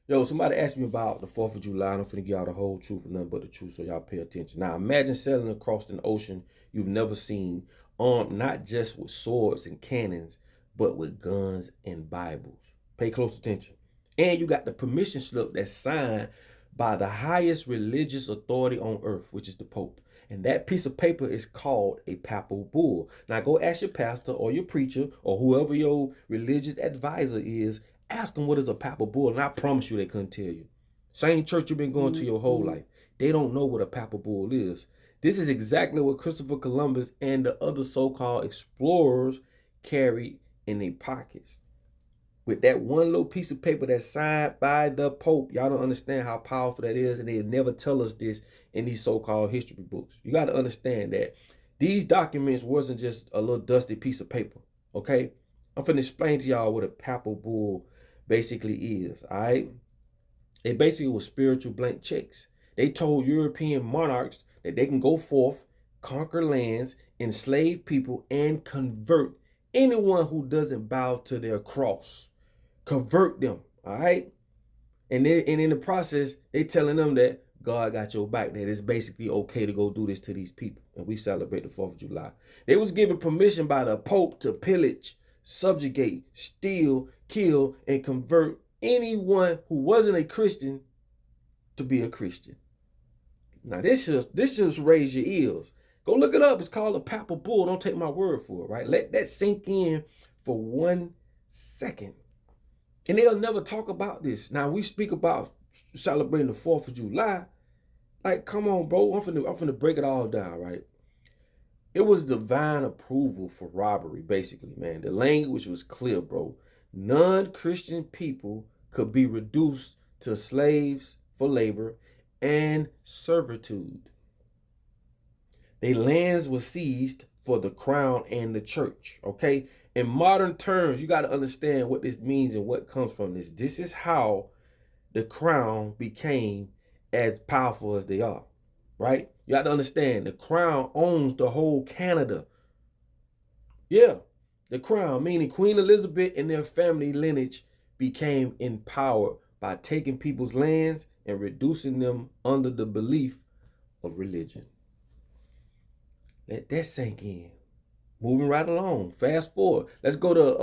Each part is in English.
Yo, somebody asked me about the 4th of July. I'm finna give y'all the whole truth and nothing but the truth, so y'all pay attention. Now, imagine sailing across an ocean you've never seen, armed not just with swords and cannons, but with guns and Bibles. Pay close attention. And you got the permission slip that's signed by the highest religious authority on earth, which is the Pope. And that piece of paper is called a papal bull. Now go ask your pastor or your preacher or whoever your religious advisor is. Ask them what is a papal bull, and I promise you they couldn't tell you. Same church you've been going to your whole life. They don't know what a papal bull is. This is exactly what Christopher Columbus and the other so-called explorers carried in their pockets. With that one little piece of paper that's signed by the Pope, y'all don't understand how powerful that is, and they never tell us this in these so-called history books. You got to understand that these documents wasn't just a little dusty piece of paper, okay? I'm finna explain to y'all what a papal bull basically is, all right? It basically was spiritual blank checks. They told European monarchs that they can go forth, conquer lands, enslave people, and convert anyone who doesn't bow to their cross. Convert them, all right? And in the process, they telling them that God got your back, that it's basically okay to go do this to these people. And we celebrate the 4th of July. They was given permission by the Pope to pillage, subjugate, steal, kill, and convert anyone who wasn't a Christian to be a Christian. Now, this just raise your ears. Go look it up. It's called a papal bull. Don't take my word for it, right? Let that sink in for 1 second. And they'll never talk about this. Now, we speak about celebrating the 4th of July. Like, come on, bro. I'm finna break it all down, right? It was divine approval for robbery, basically, man. The language was clear, bro. Non-Christian people could be reduced to slaves for labor and servitude. Their lands were seized for the crown and the church, okay? In modern terms, you got to understand what this means and what comes from this. This is how the crown became as powerful as they are, right? You got to understand the crown owns the whole Canada. Yeah, the crown, meaning Queen Elizabeth and their family lineage became empowered by taking people's lands and reducing them under the belief of religion. Let that sink in. Moving right along. Fast forward. Let's go to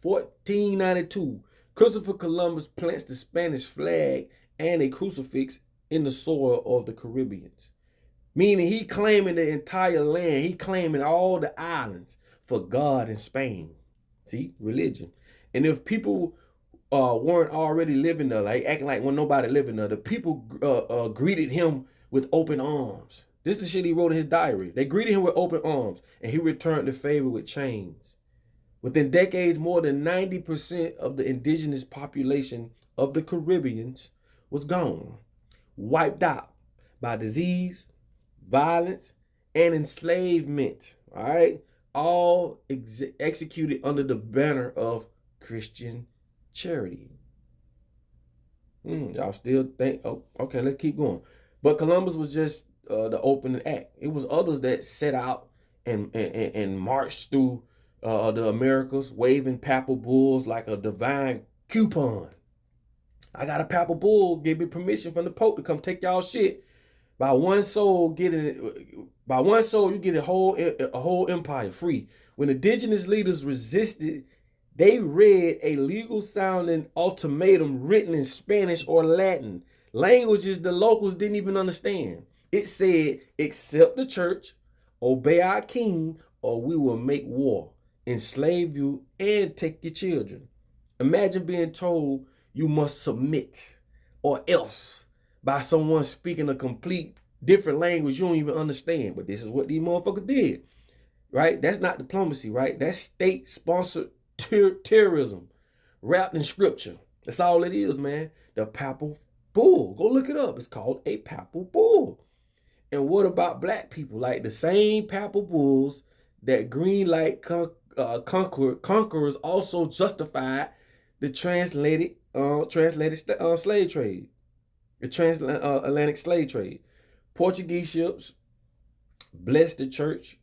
1492. Christopher Columbus plants the Spanish flag and a crucifix in the soil of the Caribbeans. Meaning he claiming the entire land. He claiming all the islands for God in Spain. See, religion. And if people weren't already living there, like acting like when nobody living there, the people greeted him with open arms. This is the shit he wrote in his diary. They greeted him with open arms, and he returned the favor with chains. Within decades, more than 90% of the indigenous population of the Caribbeans was gone, wiped out by disease, violence, and enslavement. All right, all executed under the banner of Christian charity. Y'all still think? Oh, okay, let's keep going. But Columbus was just the opening act. It was others that set out and marched through the Americas, waving papal bulls like a divine coupon. I got a papal bull. Give me permission from the Pope to come take y'all shit. By one soul, you get a whole empire free. When indigenous leaders resisted, they read a legal sounding ultimatum written in Spanish or Latin, languages the locals didn't even understand. It said, accept the church, obey our king, or we will make war, enslave you, and take your children. Imagine being told you must submit or else by someone speaking a complete different language you don't even understand. But this is what these motherfuckers did, right? That's not diplomacy, right? That's state-sponsored terrorism wrapped in scripture. That's all it is, man. The papal bull. Go look it up. It's called a papal bull. And what about black people? Like the same papal bulls that green light conquerors also justified the translated slave trade, the transatlantic slave trade. Portuguese ships blessed the church,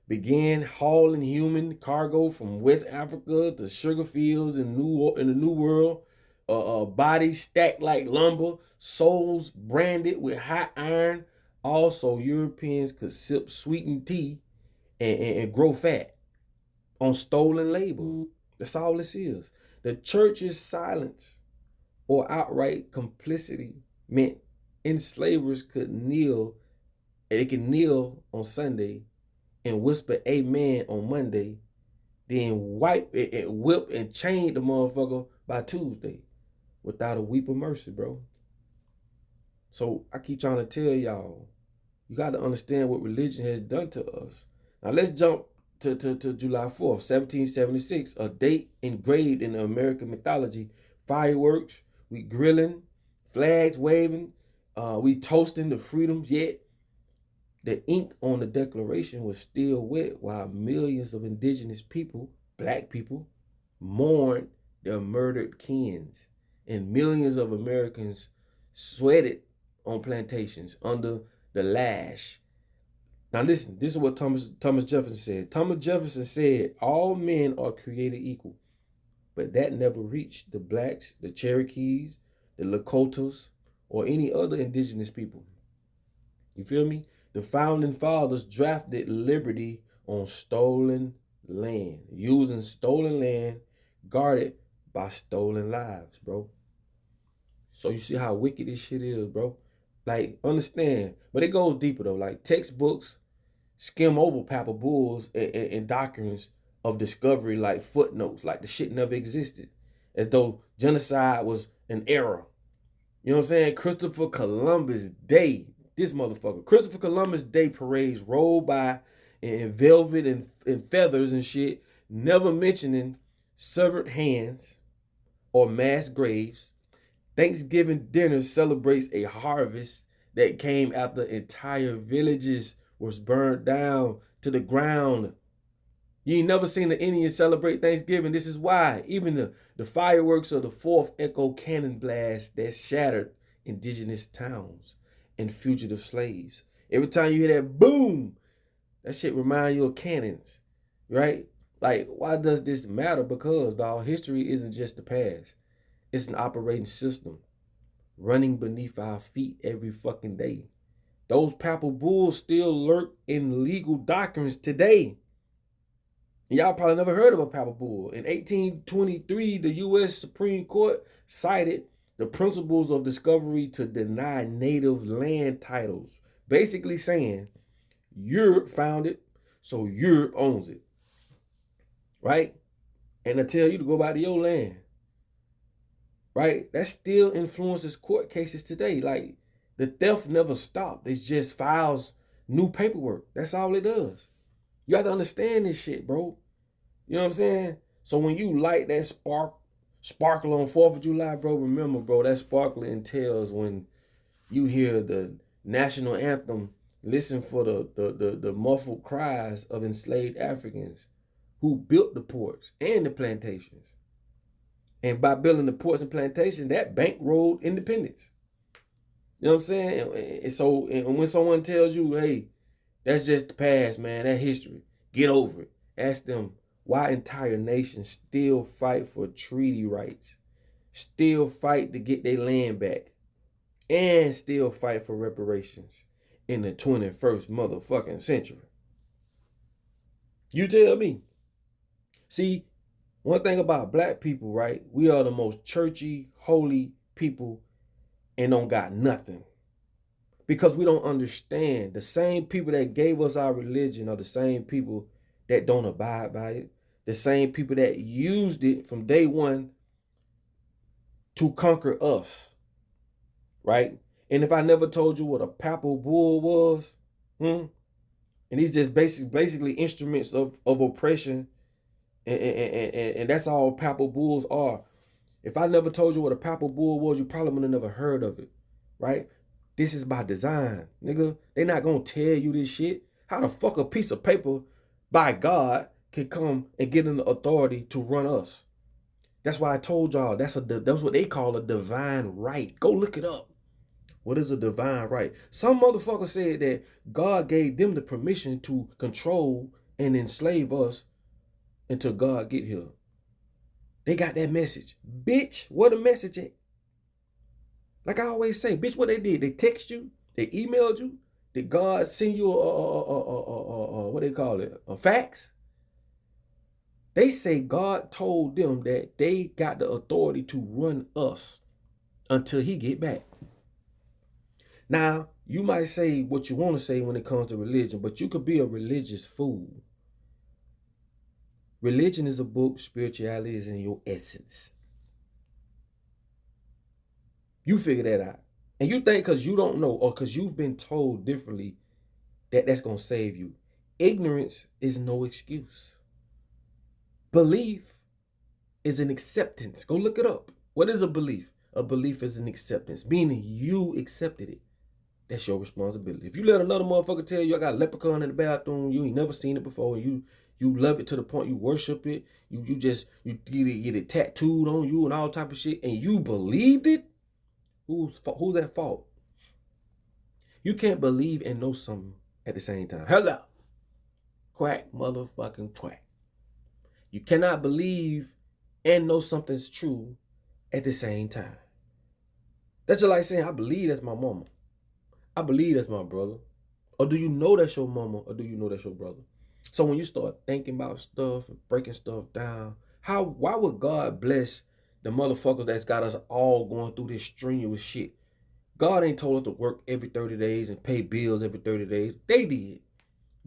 began hauling human cargo from West Africa to sugar fields in the New World. bodies stacked like lumber, souls branded with hot iron. Also, Europeans could sip sweetened tea and grow fat on stolen labor. That's all this is. The church's silence or outright complicity meant enslavers could kneel, they could kneel on Sunday and whisper amen on Monday, then wipe and whip and chain the motherfucker by Tuesday without a weep of mercy, bro. So I keep trying to tell y'all, you got to understand what religion has done to us. Now let's jump to July 4th, 1776, a date engraved in the American mythology. Fireworks, we grilling, flags waving, we toasting the freedoms, yet the ink on the Declaration was still wet while millions of indigenous people, black people, mourned their murdered kins. And millions of Americans sweated on plantations under the lash. Now listen, this is what Thomas Jefferson said. Thomas Jefferson said, all men are created equal. But that never reached the blacks, the Cherokees, the Lakotas, or any other indigenous people. You feel me? The founding fathers drafted liberty on stolen land, using stolen land guarded by stolen lives, bro. So you see how wicked this shit is, bro. Like, understand. But it goes deeper, though. Like, textbooks skim over Papa Bulls and doctrines of discovery like footnotes, like the shit never existed, as though genocide was an error. You know what I'm saying? Christopher Columbus Day, this motherfucker. Christopher Columbus Day parades roll by in velvet and feathers and shit, never mentioning severed hands or mass graves. Thanksgiving dinner celebrates a harvest that came after entire villages was burned down to the ground. You ain't never seen the Indians celebrate Thanksgiving. This is why. Even the fireworks of the fourth echo cannon blast that shattered indigenous towns and fugitive slaves. Every time you hear that boom, that shit remind you of cannons, right? Like, why does this matter? Because, dog, history isn't just the past. It's an operating system running beneath our feet every fucking day. Those papal bulls still lurk in legal doctrines today. Y'all probably never heard of a papal bull. In 1823, the U.S. Supreme Court cited the principles of discovery to deny native land titles, basically saying Europe found it, so Europe owns it, right? And I tell you to go back to your land, right? That still influences court cases today. Like, the theft never stopped. It just files new paperwork. That's all it does. You got to understand this shit, bro. You know what I'm saying? So when you light that sparkle on 4th of July, bro, remember, bro, that sparkle entails when you hear the national anthem, listen for the muffled cries of enslaved Africans who built the ports and the plantations. And by building the ports and plantations, that bankrolled independence. You know what I'm saying? And so and when someone tells you, hey, that's just the past, man, that history, get over it. Ask them why entire nations still fight for treaty rights, still fight to get their land back, and still fight for reparations in the 21st motherfucking century. You tell me. See, one thing about black people, right? We are the most churchy, holy people and don't got nothing. Because we don't understand. The same people that gave us our religion are the same people that don't abide by it. The same people that used it from day one to conquer us, right? And if I never told you what a papal bull was, and these just basically instruments of oppression, and that's all papal bulls are. If I never told you what a papal bull was, you probably would have never heard of it, right? This is by design, nigga. They not gonna tell you this shit. How the fuck a piece of paper by God can come and get an authority to run us? That's why I told y'all that's what they call a divine right. Go look it up. What is a divine right? Some motherfucker said that God gave them the permission to control and enslave us until God get here. They got that message. Bitch, what a message at? Like I always say, bitch, what they did? They text you, they emailed you. Did God send you what they call it? A fax? They say God told them that they got the authority to run us until he get back. Now, you might say what you want to say when it comes to religion, but you could be a religious fool. Religion is a book, spirituality is in your essence. You figure that out. And you think because you don't know or because you've been told differently that that's going to save you. Ignorance is no excuse. Belief is an acceptance. Go look it up. What is a belief? A belief is an acceptance, meaning you accepted it. That's your responsibility. If you let another motherfucker tell you I got a leprechaun in the bathroom, you ain't never seen it before, and you love it to the point you worship it, you get it tattooed on you and all type of shit, and you believed it, who's at fault? You can't believe and know something at the same time. Hello. Quack, motherfucking quack. You cannot believe and know something's true at the same time. That's just like saying, I believe that's my mama. I believe that's my brother. Or do you know that's your mama, or do you know that's your brother? So when you start thinking about stuff and breaking stuff down, why would God bless the motherfuckers that's got us all going through this strenuous shit? God ain't told us to work every 30 days and pay bills every 30 days. They did.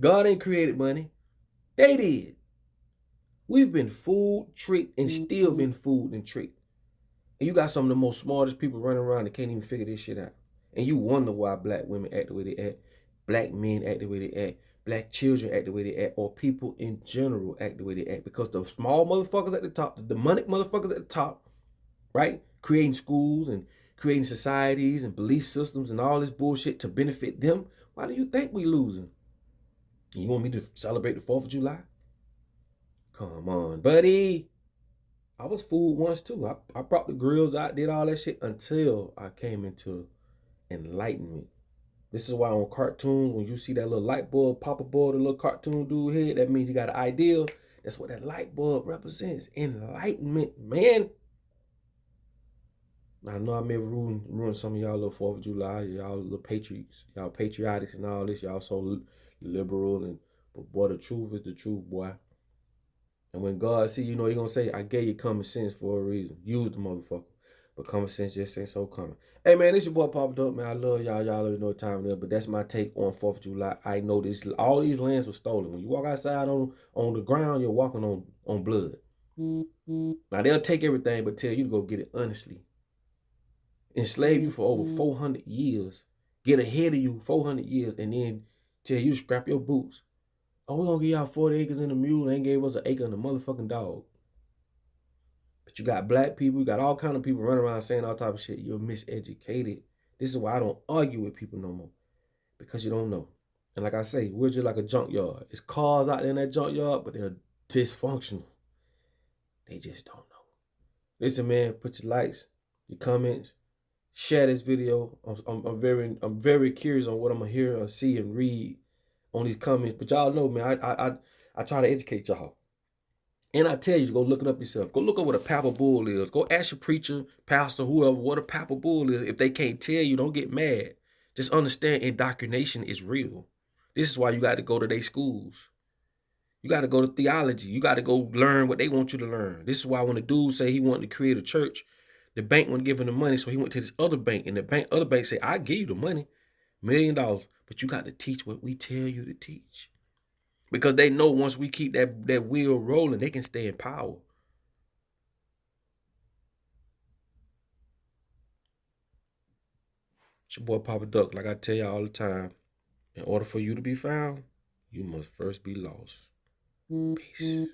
God ain't created money. They did. We've been fooled, tricked, and still been fooled and tricked. And you got some of the most smartest people running around that can't even figure this shit out. And you wonder why black women act the way they act, black men act the way they act, black children act the way they act, or people in general act the way they act. Because the small motherfuckers at the top, the demonic motherfuckers at the top, right? Creating schools and creating societies and belief systems and all this bullshit to benefit them. Why do you think we losing? You want me to celebrate the 4th of July? Come on, buddy. I was fooled once too. I brought the grills out, did all that shit until I came into enlightenment. This is why on cartoons, when you see that little light bulb pop aboard the little cartoon dude head, that means he got an ideal. That's what that light bulb represents. Enlightenment, man. I know I may ruin some of y'all little 4th of July, y'all little patriots, y'all patriotics and all this, y'all so liberal, but boy, the truth is the truth, boy. And when God see, you know, he gonna say, I gave you common sense for a reason. Use the motherfucker. But common sense just ain't so common. Hey, man, this your boy Papa Dope, man. I love y'all. Y'all already know what time it is. But that's my take on 4th of July. I know this. All these lands were stolen. When you walk outside on the ground, you're walking on blood. Now, they'll take everything but tell you to go get it honestly. Enslave you for over 400 years. Get ahead of you 400 years. And then tell you to scrap your boots. Oh, we're going to give y'all 40 acres and a mule. They ain't gave us an acre and a motherfucking dog. But you got black people, you got all kind of people running around saying all type of shit. You're miseducated. This is why I don't argue with people no more. Because you don't know. And like I say, we're just like a junkyard. It's cars out there in that junkyard, but they're dysfunctional. They just don't know. Listen, man, put your likes, your comments, share this video. I'm very curious on what I'm gonna hear or see and read on these comments. But y'all know, man, I try to educate y'all. And I tell you to go look it up yourself. Go look up what a papal bull is. Go ask your preacher, pastor, whoever, what a papal bull is. If they can't tell you, don't get mad. Just understand indoctrination is real. This is why you got to go to their schools. You got to go to theology. You got to go learn what they want you to learn. This is why when the dude say he wanted to create a church, the bank wouldn't give him the money, so he went to this other bank, and the other bank say, I give you the money, $1 million, but you got to teach what we tell you to teach. Because they know once we keep that wheel rolling, they can stay in power. It's your boy Papa Duck. Like I tell y'all all the time, in order for you to be found, you must first be lost. Peace.